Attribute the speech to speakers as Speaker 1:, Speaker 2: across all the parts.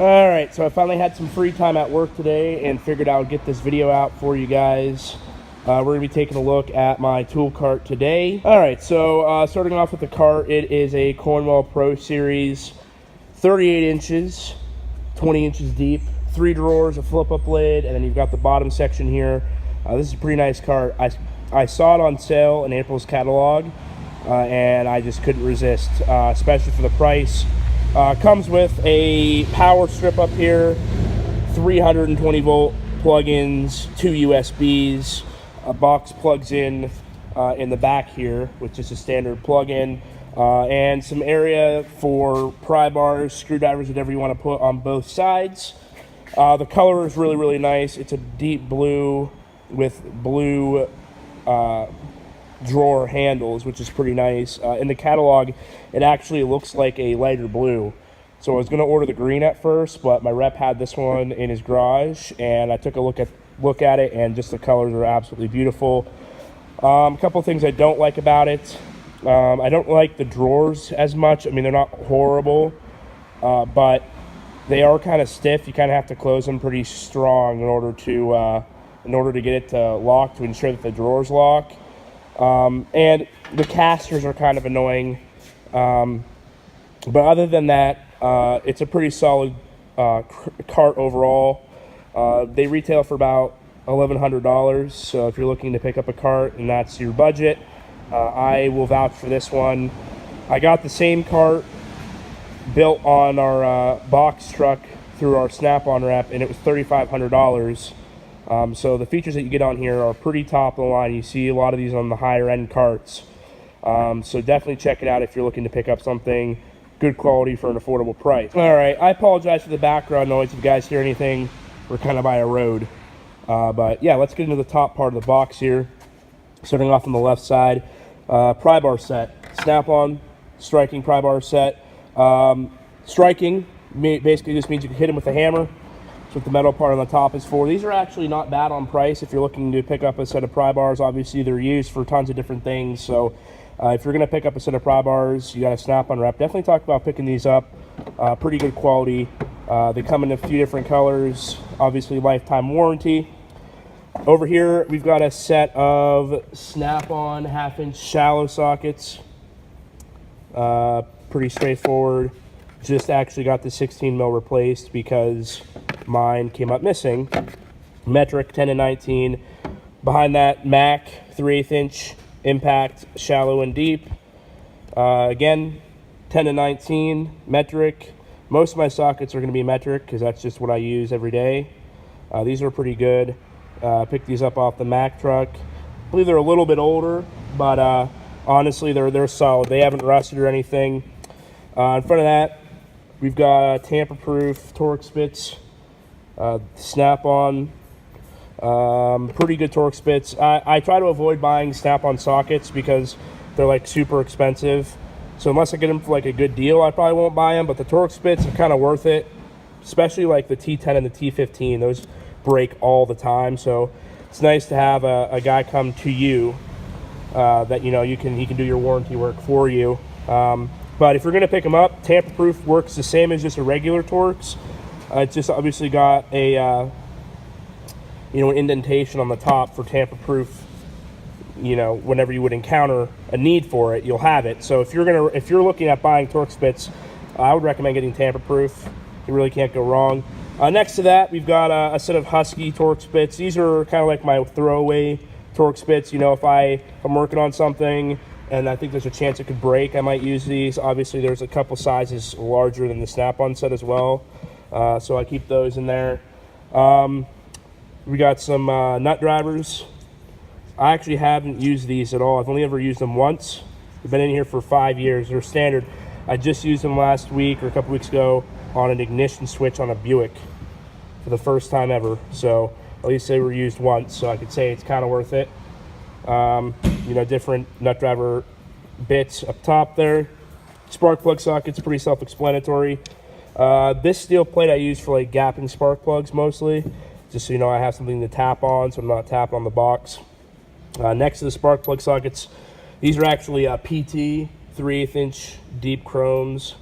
Speaker 1: All right, so I finally had some free time at work today and figured I would get this video out for you guys. We're going to be taking a look at my tool cart today. All right, so starting off with the cart, it is a Cornwell Pro Series, 38 inches, 20 inches deep, 3 drawers, a flip-up lid, and then you've got the bottom section here. This is a pretty nice cart. I saw it on sale in April's catalog, and I just couldn't resist, especially for the price. Comes with a power strip up here, 320 volt plug-ins, 2 USBs. A box plugs in the back here, which is a standard plug-in, and some area for pry bars, screwdrivers, whatever you want to put on both sides. The color is really, really nice. It's a deep blue with blue drawer handles, which is pretty nice. In the catalog, it actually looks like a lighter blue. So I was going to order the green at first, but my rep had this one in his garage, and I took a look at it, and just the colors are absolutely beautiful. A couple things I don't like about it. I don't like the drawers as much. I mean, they're not horrible, but they are kind of stiff. You kind of have to close them pretty strong in order to get it to lock, to ensure that the drawers lock. And the casters are kind of annoying. But other than that, it's a pretty solid cart overall. They retail for about $1,100. So if you're looking to pick up a cart and that's your budget, I will vouch for this one. I got the same cart built on our box truck through our Snap-on rep, and it was $3,500. So the features that you get on here are pretty top of the line. You see a lot of these on the higher end carts. So definitely check it out if you're looking to pick up something good quality for an affordable price. All right, I apologize for the background noise. If you guys hear anything, we're kind of by a road. But yeah, let's get into the top part of the box here. Starting off on the left side, pry bar set. Snap-on striking pry bar set. Striking basically just means you can hit them with a hammer. That's what the metal part on the top is for. These are actually not bad on price if you're looking to pick up a set of pry bars. Obviously, they're used for tons of different things. So if you're going to pick up a set of pry bars, you got a Snap-on rep. Definitely talk about picking these up. Pretty good quality. They come in a few different colors. Obviously, lifetime warranty. Over here, we've got a set of Snap-on half-inch shallow sockets. Pretty straightforward. Just actually got the 16 mil replaced because mine came up missing. Metric 10 and 19. Behind that, Mac 3/8 inch impact, shallow and deep. Again, 10 and 19 metric. Most of my sockets are going to be metric because that's just what I use every day. These are pretty good. Picked these up off the Mac truck. I believe they're a little bit older, but honestly, they're solid. They haven't rusted or anything. In front of that, we've got tamper-proof Torx bits, Snap-on, pretty good Torx bits. I try to avoid buying Snap-on sockets because they're like super expensive. So unless I get them for like a good deal, I probably won't buy them. But the Torx bits are kind of worth it, especially like the T10 and the T15. Those break all the time. So it's nice to have a guy come to you that he can do your warranty work for you. But if you're going to pick them up, tamper-proof works the same as just a regular Torx. It's just obviously got a an indentation on the top for tamper-proof. Whenever you would encounter a need for it, you'll have it. So if you're looking at buying Torx bits, I would recommend getting tamper-proof. You really can't go wrong. Next to that, we've got a set of Husky Torx bits. These are kind of like my throwaway Torx bits. If I'm working on something and I think there's a chance it could break, I might use these. Obviously, there's a couple sizes larger than the Snap-on set as well, so I keep those in there. We got some nut drivers. I actually haven't used these at all. I've only ever used them once. They've been in here for 5 years. They're standard. I just used them last week or a couple weeks ago on an ignition switch on a Buick for the first time ever. So at least they were used once, so I could say it's kind of worth it. Different nut driver bits up top there. Spark plug sockets, pretty self-explanatory. This steel plate I use for like gapping spark plugs mostly, just so I have something to tap on so I'm not tapping on the box. Next to the spark plug sockets, these are actually PT 3/8 inch deep chromes.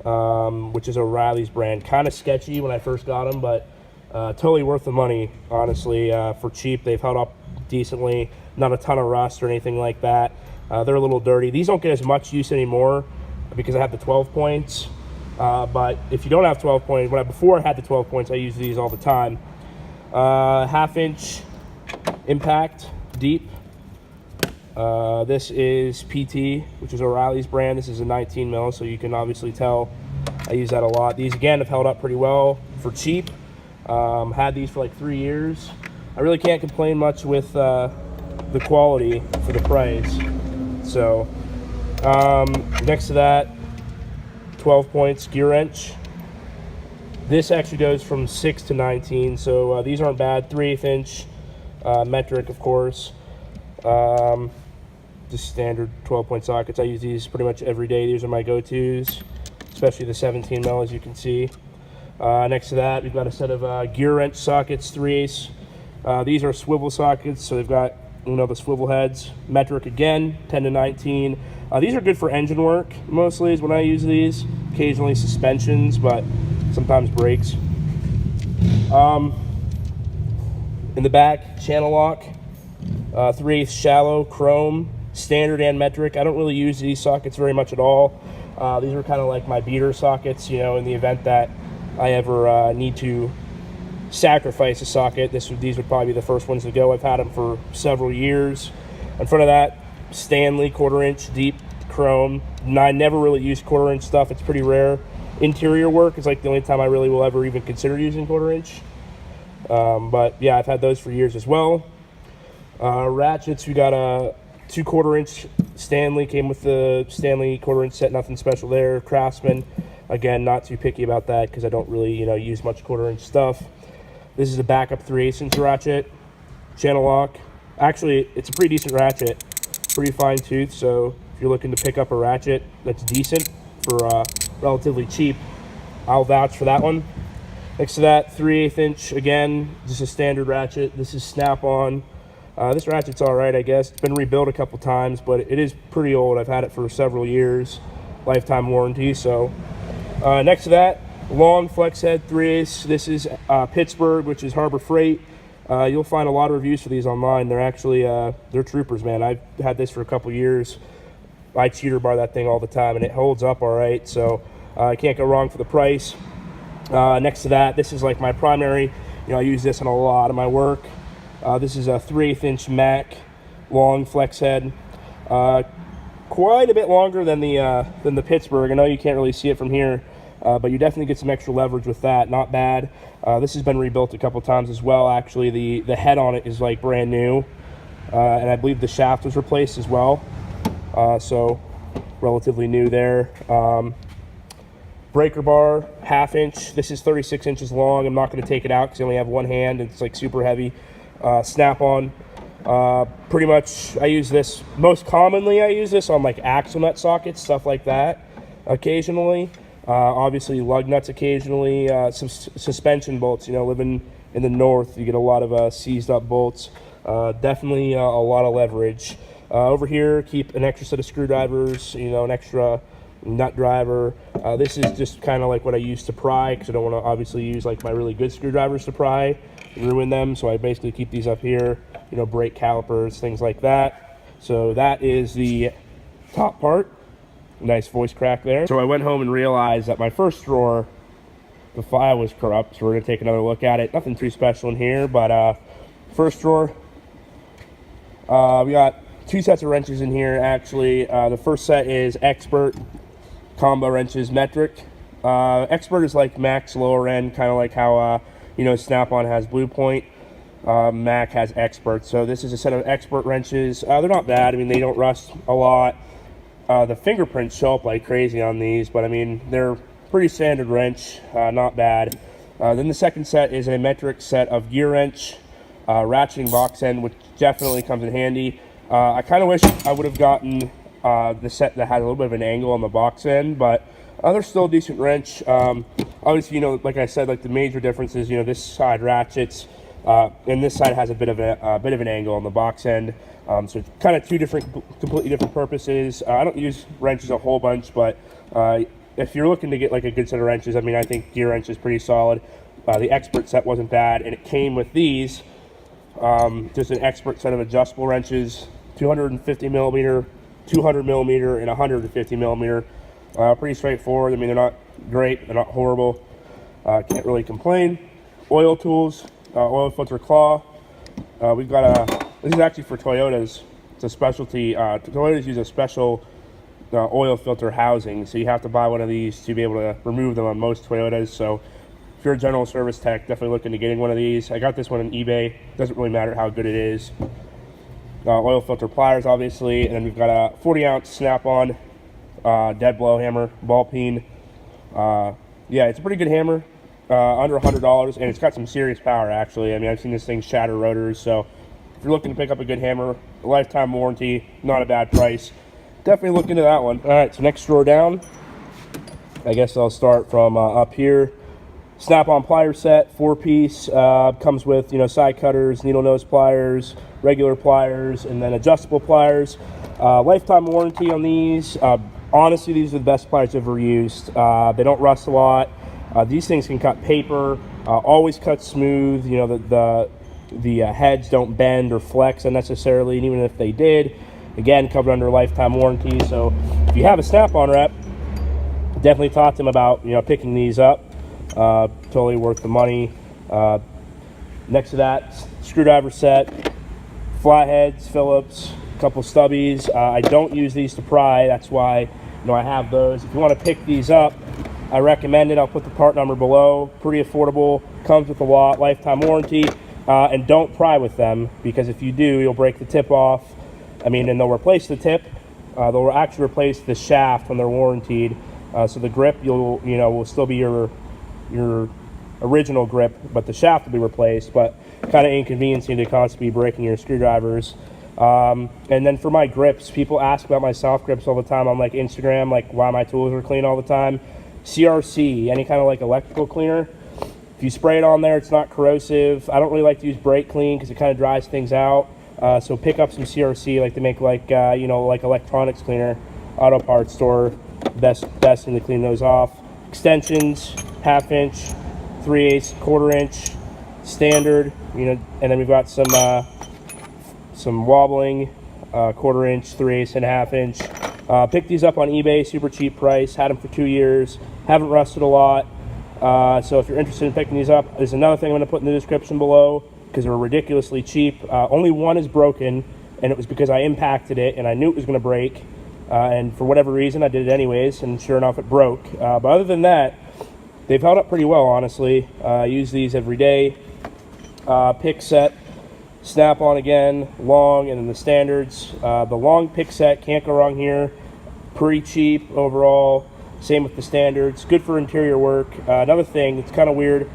Speaker 1: which is O'Reilly's brand. Kind of sketchy when I first got them, but totally worth the money, honestly. For cheap, they've held up decently. Not a ton of rust or anything like that. They're a little dirty. These don't get as much use anymore because I have the 12 points. But if you don't have 12 points, before I had the 12 points, I used these all the time. 1/2 inch impact deep. This is PT, which is O'Reilly's brand. This is a 19 mil, so you can obviously tell I use that a lot. These, again, have held up pretty well for cheap. Had these for like 3 years. I really can't complain much with the quality for the price. So, next to that, 12 points gear wrench. This actually goes from 6 to 19, so these aren't bad. 3/8 inch metric, of course. Just standard 12-point sockets. I use these pretty much every day. These are my go-tos, especially the 17 mil, as you can see. Next to that, we've got a set of gear wrench sockets, 3/8. These are swivel sockets, so they've got, you know, the swivel heads. Metric again, 10 to 19. These are good for engine work, mostly is when I use these. Occasionally suspensions, but sometimes brakes. In the back, channel lock, 3/8 shallow, chrome, standard and metric. I don't really use these sockets very much at all. These are kind of like my beater sockets, you know, in the event that I ever need to sacrifice a socket. These would probably be the first ones to go. I've had them for several years. In front of that, Stanley 1/4 inch deep chrome. I never really use 1/4 inch stuff. It's pretty rare. Interior work is like the only time I really will ever even consider using 1/4 inch. But yeah, I've had those for years as well. Ratchets, we got a 2 1/4 inch Stanley. Came with the Stanley 1/4 inch set. Nothing special there. Craftsman, again, not too picky about that because I don't really, you know, use much 1/4 inch stuff. This is a backup 3/8 inch ratchet. Channel lock. Actually, it's a pretty decent ratchet. Pretty fine tooth, so if you're looking to pick up a ratchet that's decent for relatively cheap, I'll vouch for that one. Next to that, 3/8 inch, again, just a standard ratchet. This is snap-on. This ratchet's all right, I guess. It's been rebuilt a couple times, but it is pretty old. I've had it for several years, lifetime warranty. So next to that, long flex head 3/8. This is Pittsburgh, which is Harbor Freight. You'll find a lot of reviews for these online. They're actually they're troopers, man. I've had this for a couple years. I cheater bar that thing all the time, and it holds up all right. So I can't go wrong for the price. Next to that, this is like my primary. You know, I use this in a lot of my work. This is a 3/8 inch Mac long flex head. Quite a bit longer than the Pittsburgh. I know you can't really see it from here, but you definitely get some extra leverage with that. Not bad. This has been rebuilt a couple times as well. Actually, the head on it is like brand new, and I believe the shaft was replaced as well. So relatively new there. Breaker bar, 1/2 inch. This is 36 inches long. I'm not going to take it out because I only have one hand. It's like super heavy. Snap-on. Pretty much I use this, most commonly I use this on like axle nut sockets, stuff like that, occasionally. Obviously lug nuts occasionally. Some suspension bolts, you know, living in the north, you get a lot of seized up bolts. Definitely a lot of leverage. Over here, keep an extra set of screwdrivers, you know, an extra nut driver. This is just kind of like what I use to pry, because I don't want to obviously use like my really good screwdrivers to pry and ruin them. So I basically keep these up here, you know, brake calipers, things like that. So that is the top part. Nice voice crack there. So I went home and realized that my first drawer, the file was corrupt. So we're gonna take another look at it. Nothing too special in here, but first drawer, we got 2 sets of wrenches in here actually. The first set is Expert combo wrenches, metric. Expert is like Mac's lower end, kind of like how you know, Snap-on has Blue Point. Mac has Expert. So this is a set of Expert wrenches. They're not bad. I mean, they don't rust a lot. The fingerprints show up like crazy on these, but I mean, they're pretty standard wrench, not bad. Then the second set is a metric set of gear wrench, ratcheting box end, which definitely comes in handy. I kind of wish I would have gotten the set that had a little bit of an angle on the box end, but they're still a decent wrench. Obviously, you know, like I said, like the major difference is, you know, this side ratchets, and this side has a bit of an angle on the box end. So it's kind of two different, completely different purposes. I don't use wrenches a whole bunch, but if you're looking to get like a good set of wrenches, I mean, I think Gear Wrench is pretty solid. The Expert set wasn't bad, and it came with these, just an Expert set of adjustable wrenches, 250 millimeter, 200 millimeter, and 150 millimeter. Pretty straightforward. I mean, they're not great, they're not horrible. Can't really complain. Oil tools, oil filter claw. We've got this is actually for Toyotas. It's a specialty. Toyotas use a special oil filter housing, so you have to buy one of these to be able to remove them on most Toyotas. So if you're a general service tech, definitely looking to getting one of these. I got this one on eBay. Doesn't really matter how good it is. Oil filter pliers, obviously, and then we've got a 40-ounce snap-on dead blow hammer, ball peen. Yeah, it's a pretty good hammer, under $100, and it's got some serious power, actually. I mean, I've seen this thing shatter rotors, so if you're looking to pick up a good hammer, a lifetime warranty, not a bad price, definitely look into that one. All right, so next drawer down, I guess I'll start from up here. Snap-on plier set, 4-piece, comes with, you know, side cutters, needle nose pliers, regular pliers, and then adjustable pliers. Lifetime warranty on these. Honestly, these are the best pliers I've ever used. They don't rust a lot. These things can cut paper, always cut smooth. You know, the heads don't bend or flex unnecessarily, and even if they did, again, covered under lifetime warranty. So if you have a Snap-on rep, definitely talk to them about, you know, picking these up. Totally worth the money. Next to that, screwdriver set, flatheads, Phillips, a couple stubbies. I don't use these to pry. That's why, you know, I have those. If you want to pick these up, I recommend it. I'll put the part number below. Pretty affordable. Comes with a lot, lifetime warranty. And don't pry with them, because if you do, you'll break the tip off. I mean, and they'll replace the tip. They'll actually replace the shaft when they're warranted. So the grip, will still be your original grip, but the shaft will be replaced. But kind of inconveniencing to constantly be breaking your screwdrivers. And then for my grips, people ask about my soft grips all the time on like Instagram, like why my tools are clean all the time. CRC, any kind of like electrical cleaner, if you spray it on there, it's not corrosive. I don't really like to use brake clean because it kind of dries things out. So pick up some CRC, like they make like like electronics cleaner, auto parts store, best thing to clean those off. Extensions, 1/2 inch, 3/8, 1/4 inch, standard, and then we've got some wobbling, 1/4 inch, 3/8, and 1/2 inch. Picked these up on eBay, super cheap price. Had them for 2 years. Haven't rusted a lot. So if you're interested in picking these up, there's another thing I'm going to put in the description below because they're ridiculously cheap. Only one is broken, and it was because I impacted it and I knew it was going to break. And for whatever reason, I did it anyways, and sure enough, it broke. But other than that, they've held up pretty well, honestly. I use these every day. Pick set, Snap-on again, long, and then the standards. The long pick set, can't go wrong here. Pretty cheap overall. Same with the standards. Good for interior work. Another thing, it's kind of weird,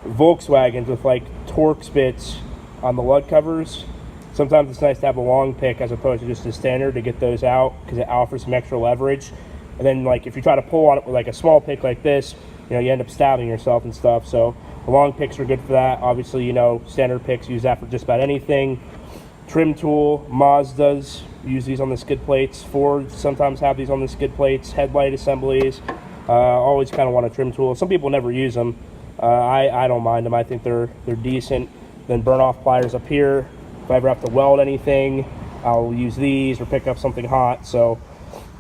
Speaker 1: Volkswagens with like Torx bits on the lug covers. Sometimes it's nice to have a long pick as opposed to just a standard to get those out because it offers some extra leverage. And then like if you try to pull on it with like a small pick like this, you end up stabbing yourself and stuff. So the long picks are good for that. Obviously, standard picks, use that for just about anything. Trim tool, Mazdas use these on the skid plates. Fords sometimes have these on the skid plates. Headlight assemblies, always kind of want a trim tool. Some people never use them. I don't mind them. I think they're decent. Then burn off pliers up here. If I ever have to weld anything, I'll use these or pick up something hot. So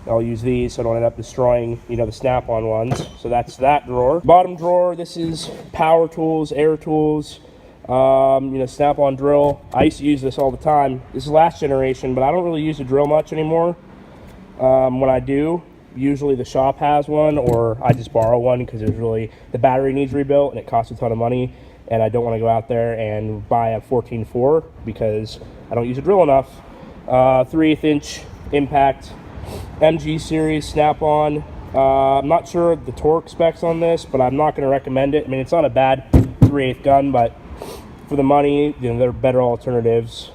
Speaker 1: I'll use these so I don't end up destroying, the Snap-on ones. So that's that drawer. Bottom drawer, this is power tools, air tools, Snap-on drill. I used to use this all the time. This is last generation, but I don't really use the drill much anymore. When I do, usually the shop has one, or I just borrow one because the battery needs rebuilt and it costs a ton of money. And I don't want to go out there and buy a 14.4 because I don't use a drill enough. 3/8 inch impact, MG series Snap-on. I'm not sure the torque specs on this, but I'm not going to recommend it. I mean, it's not a bad 3/8 gun, but for the money, there are better alternatives.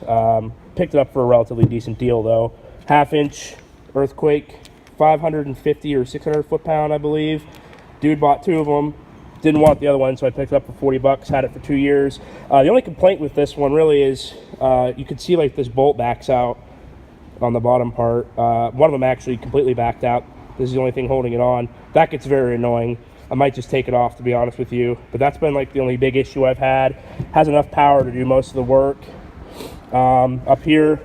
Speaker 1: Picked it up for a relatively decent deal, though. 1/2 inch earthquake, 550 or 600 foot-pound, I believe. Dude bought 2 of them. Didn't want the other one, so I picked it up for 40 bucks. Had it for 2 years. The only complaint with this one really is you can see like this bolt backs out on the bottom part. One of them actually completely backed out. This is the only thing holding it on. That gets very annoying. I might just take it off, to be honest with you. But that's been like the only big issue I've had. Has enough power to do most of the work. Up here,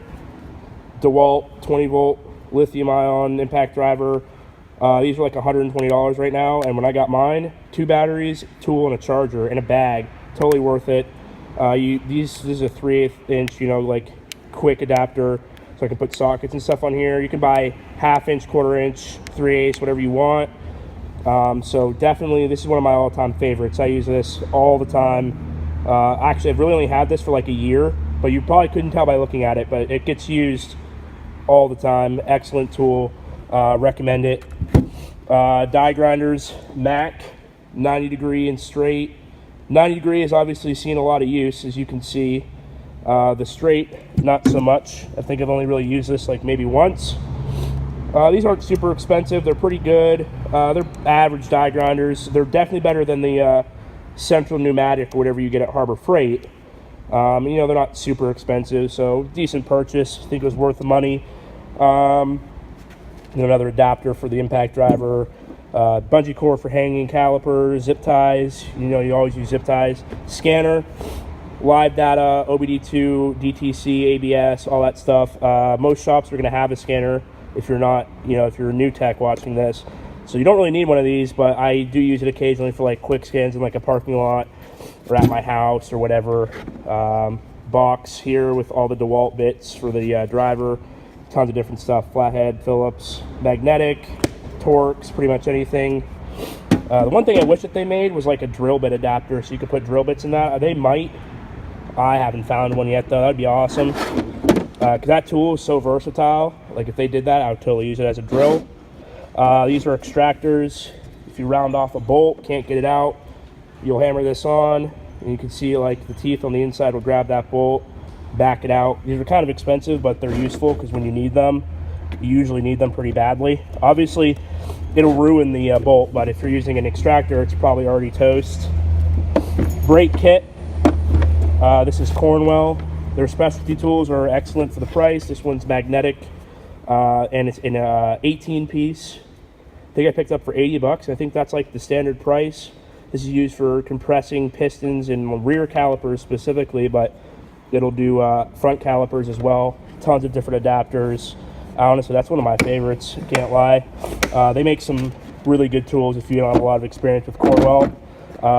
Speaker 1: DeWalt 20 volt lithium ion impact driver. These are like $120 right now. And when I got mine, 2 batteries, tool, and a charger in a bag. Totally worth it. This is a 3/8 inch, you know, like quick adapter. So I can put sockets and stuff on here. You can buy 1/2 inch, 1/4 inch, 3/8, whatever you want. So definitely, this is one of my all-time favorites. I use this all the time. Actually, I've really only had this for like a year, but you probably couldn't tell by looking at it, but it gets used all the time. Excellent tool. Recommend it. Die grinders, Mac, 90 degree and straight. 90 degree is obviously seen a lot of use, as you can see. The straight, not so much. I think I've only really used this like maybe once. These aren't super expensive. They're pretty good. They're average die grinders. They're definitely better than the Central Pneumatic or whatever you get at Harbor Freight. You know, they're not super expensive, so decent purchase. I think it was worth the money. Another adapter for the impact driver. Bungee cord for hanging calipers, zip ties. You know, you always use zip ties. Scanner, live data, OBD2, DTC, ABS, all that stuff. Most shops are going to have a scanner. If you're not, you know, if you're a new tech watching this. So you don't really need one of these, but I do use it occasionally for like quick scans in like a parking lot or at my house or whatever. Box here with all the DeWalt bits for the driver. Tons of different stuff. Flathead, Phillips, magnetic, Torx, pretty much anything. The one thing I wish that they made was like a drill bit adapter, so you could put drill bits in that. They might. I haven't found one yet though. That'd be awesome. Because that tool is so versatile. Like if they did that, I would totally use it as a drill. These are extractors. If you round off a bolt, can't get it out, you'll hammer this on, and you can see like the teeth on the inside will grab that bolt, back it out. These are kind of expensive, but they're useful because when you need them, you usually need them pretty badly. Obviously, it'll ruin the bolt, but if you're using an extractor, it's probably already toast. Brake kit. This is Cornwell. Their specialty tools are excellent for the price. This one's magnetic, and it's in a 18 piece. I think I picked up for 80 bucks. I think that's like the standard price. This is used for compressing pistons and rear calipers specifically, but it'll do front calipers as well. Tons of different adapters. Honestly, that's one of my favorites, can't lie. They make some really good tools if you don't have a lot of experience with Cornwell.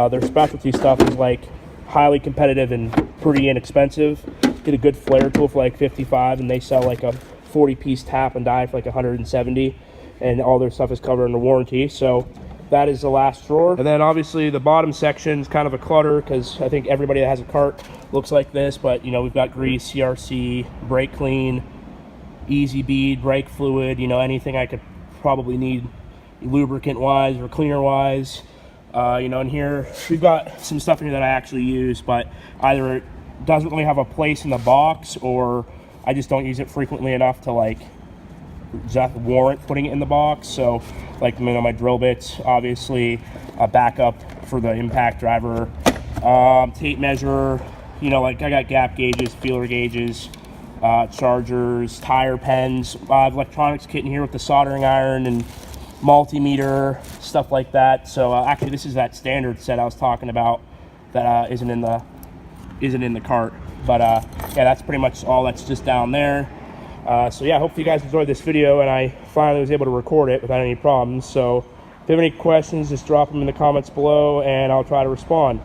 Speaker 1: Their specialty stuff is like highly competitive and pretty inexpensive. Get a good flare tool for like 55, and they sell like a 40-piece tap and die for like 170, and all their stuff is covered under warranty. So that is the last drawer. And then obviously the bottom section is kind of a clutter because I think everybody that has a cart looks like this, but you know, we've got grease, CRC, brake clean, easy bead, brake fluid, you know, anything I could probably need lubricant wise or cleaner wise. You know, in here we've got some stuff in here that I actually use, but either it doesn't really have a place in the box, or I just don't use it frequently enough to like just warrant putting it in the box. So like, you know, my drill bits, obviously a backup for the impact driver, tape measure, you know, like I got gap gauges, feeler gauges, chargers, tire pens, electronics kit in here with the soldering iron and multimeter, stuff like that. So actually this is that standard set I was talking about that isn't in the cart, but yeah, that's pretty much all that's just down there. So yeah, I hope you guys enjoyed this video, and I finally was able to record it without any problems. So if you have any questions, just drop them in the comments below and I'll try to respond.